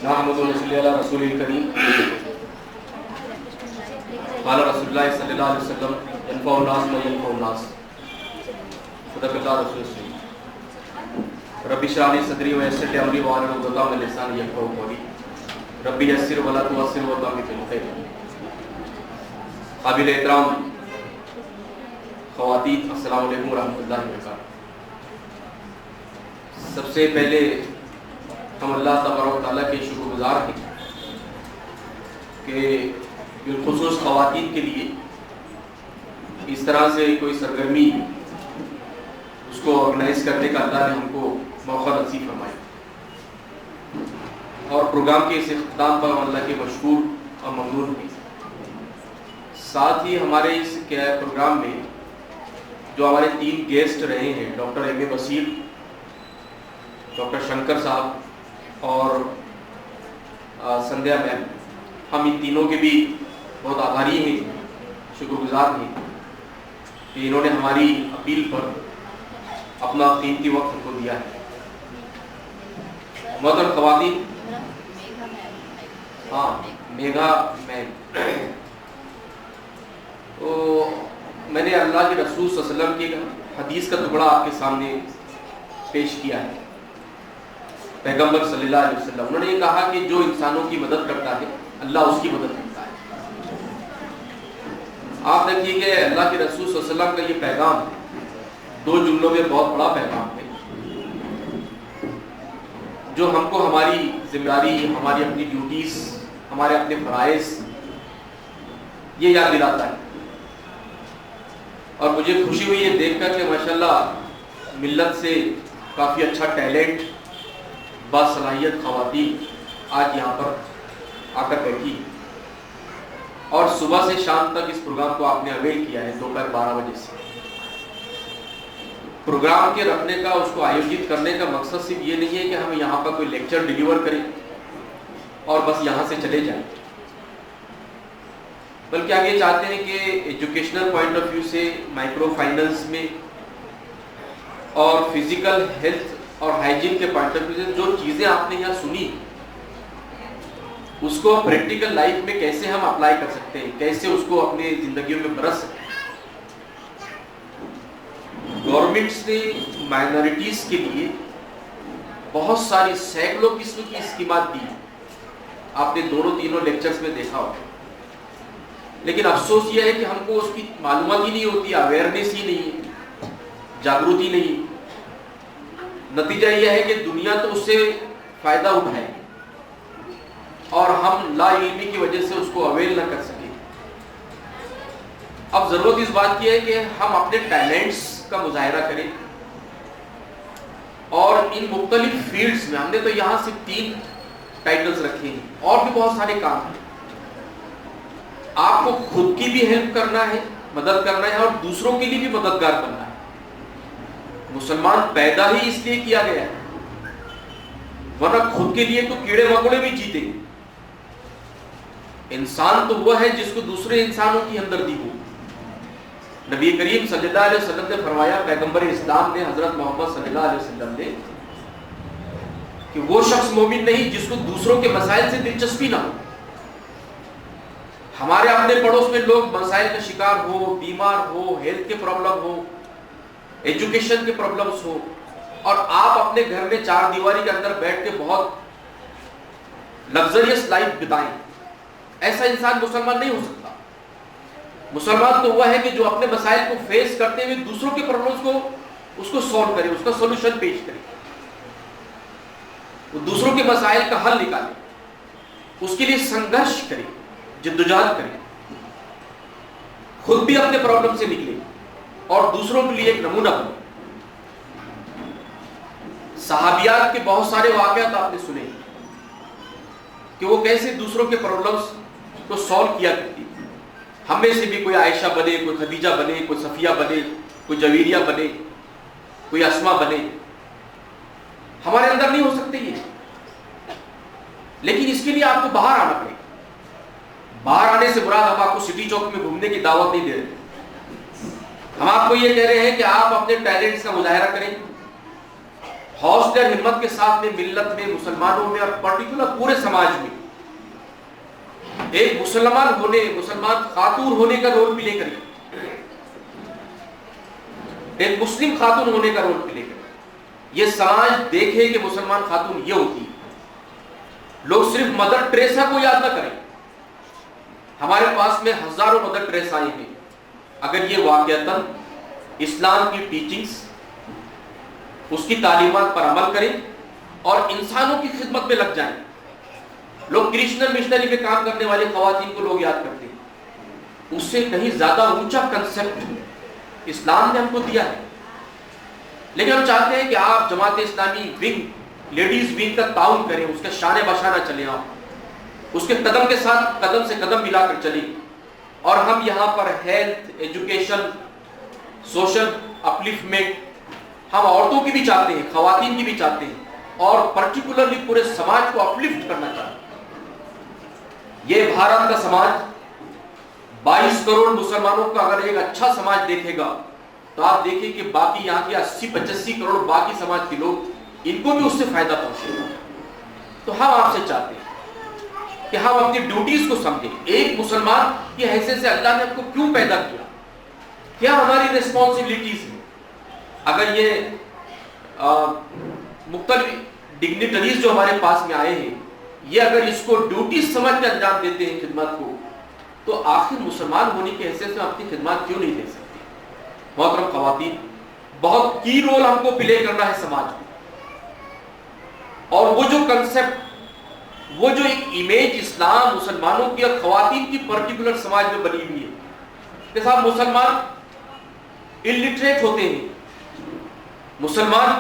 نحمد صلی اللہ رسول الکریم قال رسول اللہ صلی اللہ علیہ وسلم ينفع الناس ما ينفع الناس صدق اللہ رسول اللہ رب اشرح لي صدری ويسر لي امری واحلل عقدۃ من لسانی یفقهوا قولی رب یسر ولا تعسر وبارک فی الخیر. قابل احترام خواتین، السلام علیکم ورحمۃ اللہ وبرکاتہ. سب سے پہلے ہم اللہ تبارک و تعالیٰ کے شکر گزار ہیں کہ بالخصوص خواتین کے لیے اس طرح سے کوئی سرگرمی اس کو آرگنائز کرنے کا اللہ نے ہم کو موقع نصیب فرمایا، اور پروگرام کے اس اختتام پر ہم اللہ کے مشکور اور ممنون ہیں. ساتھ ہی ہمارے اس پروگرام میں جو ہمارے 3 گیسٹ رہے ہیں، ڈاکٹر ایم اے بصیر، ڈاکٹر شنکر صاحب اور سندھیا میم، ہم ان تینوں کے بھی بہت آبھاری ہیں، شکر گزار ہیں کہ انہوں نے ہماری اپیل پر اپنا قیمتی وقت ہم کو دیا ہے. محترم خواتین، میگھا میم، تو میں نے اللہ کے رسول صلی اللہ علیہ وسلم کی حدیث کا ٹکڑا آپ کے سامنے پیش کیا ہے. پیغمبر صلی اللہ علیہ وسلم انہوں نے یہ کہا کہ جو انسانوں کی مدد کرتا ہے اللہ اس کی مدد کرتا ہے. آپ دیکھیے کہ اللہ کے رسول صلی اللہ علیہ وسلم کا یہ پیغام 2 جملوں میں بہت بڑا پیغام ہے، جو ہم کو ہماری ذمہ داری، ہماری اپنی ڈیوٹیز، ہمارے اپنے فرائض یہ یاد دلاتا ہے. اور مجھے خوشی ہوئی ہے دیکھ کر کہ ماشاءاللہ ملت سے کافی اچھا ٹیلنٹ، باصلاحیت خواتین آج یہاں پر آ کر بیٹھی، اور صبح سے شام تک اس پروگرام کو آپ نے اویل کیا ہے. دوپہر 12 بجے سے پروگرام کے رکھنے کا، اس کو آیوجت کرنے کا مقصد صرف یہ نہیں ہے کہ ہم یہاں پر کوئی لیکچر ڈیلیور کریں اور بس یہاں سے چلے جائیں، بلکہ ہم یہ چاہتے ہیں کہ ایجوکیشنل پوائنٹ آف ویو سے، مائکرو فائننس میں اور فزیکل ہیلتھ اور ہائیجین کے پوائنٹ آف ویو سے جو چیزیں آپ نے یہاں سنی، اس کو پریکٹیکل لائف میں کیسے ہم اپلائی کر سکتے ہیں، کیسے اس کو اپنے زندگیوں میں برت سکتے ہیں. گورنمنٹس نے مائنورٹیز کے لیے بہت ساری سینکڑوں قسم کی اسکیمات دی، آپ نے تینوں لیکچرز میں دیکھا ہوگا. لیکن افسوس یہ ہے کہ ہم کو اس کی معلومات ہی نہیں ہوتی، اویئرنیس ہی نہیں، جاگروتی نہیں. نتیجہ یہ ہے کہ دنیا تو اس سے فائدہ اٹھائے اور ہم لا علمی کی وجہ سے اس کو اویل نہ کر سکیں. اب ضرورت اس بات کی ہے کہ ہم اپنے ٹیلنٹس کا مظاہرہ کریں، اور ان مختلف فیلڈز میں ہم نے تو یہاں صرف 3 ٹائٹلز رکھے ہیں، اور بھی بہت سارے کام ہیں. آپ کو خود کی بھی ہیلپ کرنا ہے، مدد کرنا ہے، اور دوسروں کے لیے بھی مددگار کرنا ہے. مسلمان پیدا ہی اس لیے کیا گیا ہے، ورنہ خود کے لیے تو کیڑے مکوڑے بھی جیتے گے. انسان تو وہ ہے جس کو دوسرے انسانوں کی ہمدردی ہو. نبی کریم صلی اللہ علیہ وسلم نے فرمایا، پیغمبر اسلام نے، حضرت محمد صلی اللہ علیہ وسلم نے، کہ وہ شخص مومن نہیں جس کو دوسروں کے مسائل سے دلچسپی نہ ہو. ہمارے اپنے پڑوس میں لوگ مسائل کا شکار ہو، بیمار ہو، ہیلتھ کے پرابلم ہو، ایجوکیشن کے پرابلمز ہو، اور آپ اپنے گھر میں 4 دیواری کے اندر بیٹھ کے بہت لگزریس لائف بتائیں. ایسا انسان مسلمان نہیں ہو سکتا. مسلمان تو وہ ہے کہ جو اپنے مسائل کو فیس کرتے ہوئے دوسروں کے پرابلمز کو اس کو سولو کرے، اس کا سولوشن پیش کرے، وہ دوسروں کے مسائل کا حل نکالے، اس کے لیے سنگھرش کرے، جدوجہد کرے، خود بھی اپنے پرابلم سے نکلے اور دوسروں کے لیے ایک نمونہ بنے. صحابیات کے بہت سارے واقعات آپ نے سنے کہ وہ کیسے دوسروں کے پرابلمز کو سولو کیا کرتی. ہم میں سے بھی کوئی عائشہ بنے، کوئی خدیجہ بنے، کوئی صفیہ بنے، کوئی جویریہ بنے، کوئی اسما بنے. ہمارے اندر نہیں ہو سکتے یہ، لیکن اس کے لیے آپ کو باہر آنا پڑے گا. باہر آنے سے مراد ہم آپ کو سٹی چوک میں گھومنے کی دعوت نہیں دے رہے. ہم آپ کو یہ کہہ رہے ہیں کہ آپ اپنے ٹیلنٹس کا مظاہرہ کریں، حوصلے اور ہمت کے ساتھ میں ملت میں، مسلمانوں میں اور پرٹیکولر پورے سماج میں ایک مسلمان خاتون ہونے کا رول پلے کریے، ایک مسلم خاتون ہونے کا رول پلے کریے۔ یہ سماج دیکھے کہ مسلمان خاتون یہ ہوتی ہے۔ لوگ صرف مدر ٹریسا کو یاد نہ کریں، ہمارے پاس میں ہزاروں مدر ٹریسائیں ہیں۔ اگر یہ واقعتاً اسلام کی ٹیچنگز، اس کی تعلیمات پر عمل کریں اور انسانوں کی خدمت میں لگ جائیں۔ لوگ کرسچن مشنری میں کام کرنے والی خواتین کو لوگ یاد کرتے ہیں، اس سے کہیں زیادہ اونچا کنسپٹ اسلام نے ہم کو دیا ہے۔ لیکن ہم چاہتے ہیں کہ آپ Jamaat Islami wing, ladies wing کا تعاون کریں، اس کے شانے بشانہ چلیں، آپ اس کے قدم کے ساتھ قدم سے قدم ملا کر چلیں۔ اور ہم یہاں پر ہیلتھ، ایجوکیشن، سوشل اپلفٹمنٹ ہم عورتوں کی بھی چاہتے ہیں، خواتین کی بھی چاہتے ہیں، اور پرٹیکولرلی پورے سماج کو اپلفٹ کرنا چاہتے ہیں۔ یہ بھارت کا سماج 22 کروڑ مسلمانوں کا اگر ایک اچھا سماج دیکھے گا تو آپ دیکھیں کہ باقی یہاں کی 80-85 کروڑ باقی سماج کے لوگ، ان کو بھی اس سے فائدہ پہنچے گا۔ تو ہم آپ سے چاہتے ہیں کہ ہم اپنی ڈیوٹیز کو سمجھیں۔ ایک مسلمان کی حیثیت سے اللہ نے ہم کو کیوں پیدا کیا، کیا ہماری ریسپانسبلٹیز ہیں۔ اگر یہ مختلف ڈگنیٹریز جو ہمارے پاس میں آئے ہیں، یہ اگر اس کو ڈیوٹی سمجھ کے انجام دیتے ہیں خدمت کو، تو آخر مسلمان ہونے کی حیثیت سے اپنی خدمات کیوں نہیں دے سکتے۔ محترم خواتین، بہت کی رول ہم کو پلے کرنا ہے سماج میں، اور وہ جو کنسپٹ، وہ جو ایک امیج اسلام مسلمانوں کی اور خواتین کی پرٹیکولر سماج میں بنی ہوئی ہے کہ صاحب مسلمان الٹریٹ ہوتے ہیں، مسلمان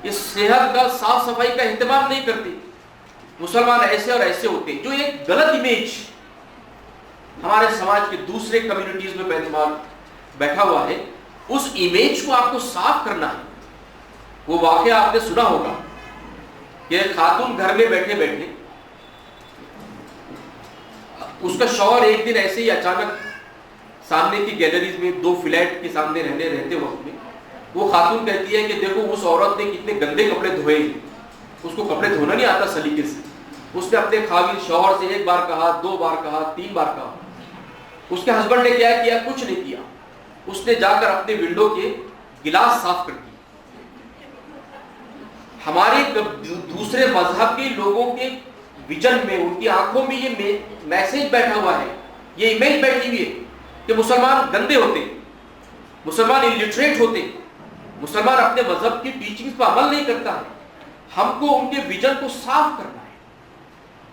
اس صحت کا، صاف صفائی کا اہتمام نہیں کرتے، مسلمان ایسے اور ایسے ہوتے ہیں، جو ایک غلط امیج ہمارے سماج کے دوسرے کمیونٹیز میں بیٹھا ہوا ہے، اس امیج کو آپ کو صاف کرنا ہے۔ وہ واقعہ آپ نے سنا ہوگا کہ ایک خاتون گھر میں بیٹھے بیٹھے، اس کا شوہر ایک دن ایسے ہی اچانک سامنے کی گیلریز میں 2 فلیٹ کے سامنے رہتے وقت میں وہ خاتون کہتی ہے کہ دیکھو اس عورت نے کتنے گندے کپڑے دھوئے ہیں، اس کو کپڑے دھونا نہیں آتا سلیقے سے۔ اس نے اپنے خاوند شوہر سے 1 بار کہا، 2 بار کہا، 3 بار کہا۔ اس کے ہسبینڈ نے کیا کیا؟ کچھ نہیں کیا۔ اس نے جا کر اپنے ونڈو کے گلاس صاف کر دیے۔ ہمارے دوسرے مذہب کے لوگوں کے ویژن میں، ان کی آنکھوں میں یہ میسج بیٹھا ہوا ہے، یہ امیج بیٹھی ہوئی ہے کہ مسلمان گندے ہوتے، مسلمان الٹریٹ ہوتے، مسلمان اپنے مذہب کی ٹیچنگز پر عمل نہیں کرتا ہے۔ ہم کو ان کے ویژن کو صاف کرنا ہے،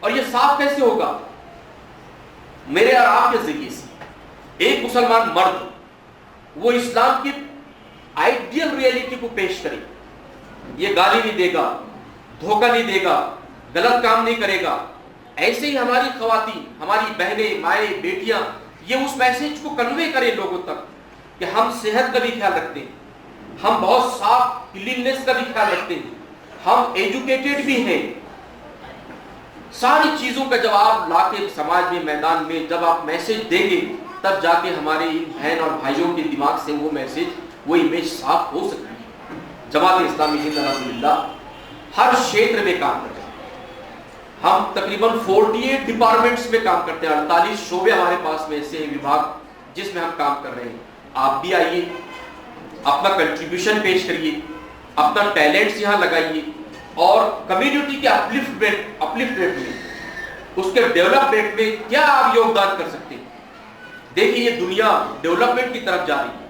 اور یہ صاف کیسے ہوگا؟ میرے اور آپ کے ذریعے سے۔ ایک مسلمان مرد وہ اسلام کی آئیڈیل ریئلٹی کو پیش کرے، یہ گالی نہیں دے گا، دھوکہ نہیں دے گا، غلط کام نہیں کرے گا۔ ایسے ہی ہماری خواتین، ہماری بہنیں، مائیں، بیٹیاں یہ اس میسج کو کنوے کریں لوگوں تک کہ ہم صحت کا بھی خیال رکھتے ہیں، ہم بہت صاف کلیننس کا بھی خیال رکھتے ہیں، ہم ایجوکیٹڈ بھی ہیں۔ ساری چیزوں کا جب آپ لا کے سماج میں، میدان میں جب آپ میسج دیں گے، تب جا کے ہمارے بہن اور بھائیوں کے دماغ سے وہ میسج، وہ امیج صاف ہو سکتی ہے۔ جماعت اسلامی ہند الحمدللہ ہر شیتر میں کام کرتے ہیں۔ ہم تقریباً 48 ڈپارٹمنٹس میں کام کرتے ہیں، 48 شعبے ہمارے پاس میں ایسے وبھاگ جس میں ہم کام کر رہے ہیں۔ آپ بھی آئیے، اپنا کنٹریبیوشن پیش کریے، اپنا ٹیلنٹس یہاں لگائیے، اور کمیونٹی کے اپلفٹمنٹ میں، اس کے ڈیولپمنٹ میں کیا آپ یوگدان کر سکتے ہیں۔ دیکھیے یہ دنیا ڈیولپمنٹ کی طرف جا رہی ہے،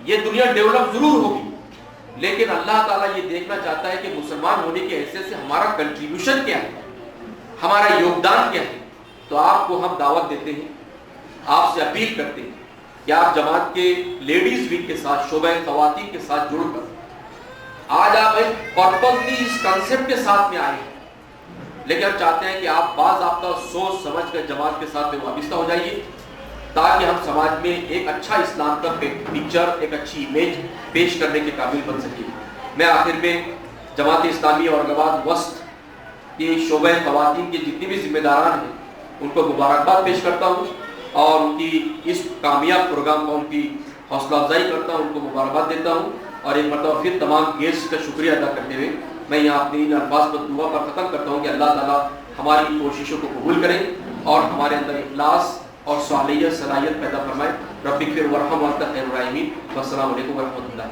یہ دنیا ڈیولپ ضرور ہوگی، لیکن اللہ تعالیٰ یہ دیکھنا چاہتا ہے کہ مسلمان ہونے کی حیثیت سے ہمارا کنٹریبیوشن کیا ہے، ہمارا یوگدان کیا ہے۔ تو آپ کو ہم دعوت دیتے ہیں، آپ سے اپیل کرتے ہیں کہ آپ جماعت کے لیڈیز ونگ کے ساتھ، شعبہ خواتین کے ساتھ جڑ کر آج آپ ایک پرپسلی اس کنسپٹ کے ساتھ میں آئے ہیں، لیکن ہم چاہتے ہیں کہ آپ باضابطہ سوچ سمجھ کر جماعت کے ساتھ میں وابستہ ہو جائیے، تاکہ ہم سماج میں ایک اچھا اسلام کا پکچر، ایک اچھی امیج پیش کرنے کے قابل بن سکیں۔ میں آخر میں جماعت اسلامی اورنگ آباد وسط کے شعبہ خواتین کے جتنے بھی ذمہ داران ہیں ان کو مبارکباد پیش کرتا ہوں، اور ان کی اس کامیاب پروگرام کو ان کی حوصلہ افزائی کرتا ہوں، ان کو مبارکباد دیتا ہوں۔ اور ایک مرتبہ پھر تمام گیسٹ کا شکریہ ادا کرتے ہوئے میں یہاں اپنی ان الفاظ پر دعا پر ختم کرتا ہوں کہ اللہ تعالیٰ ہماری کوششوں کو قبول کریں اور ہمارے اندر اخلاص اور صالحیت صلاحیت پیدا فرمائے. رب اغفر وارحم وانت خیر الراحمین. والسلام علیکم ورحمۃ اللہ.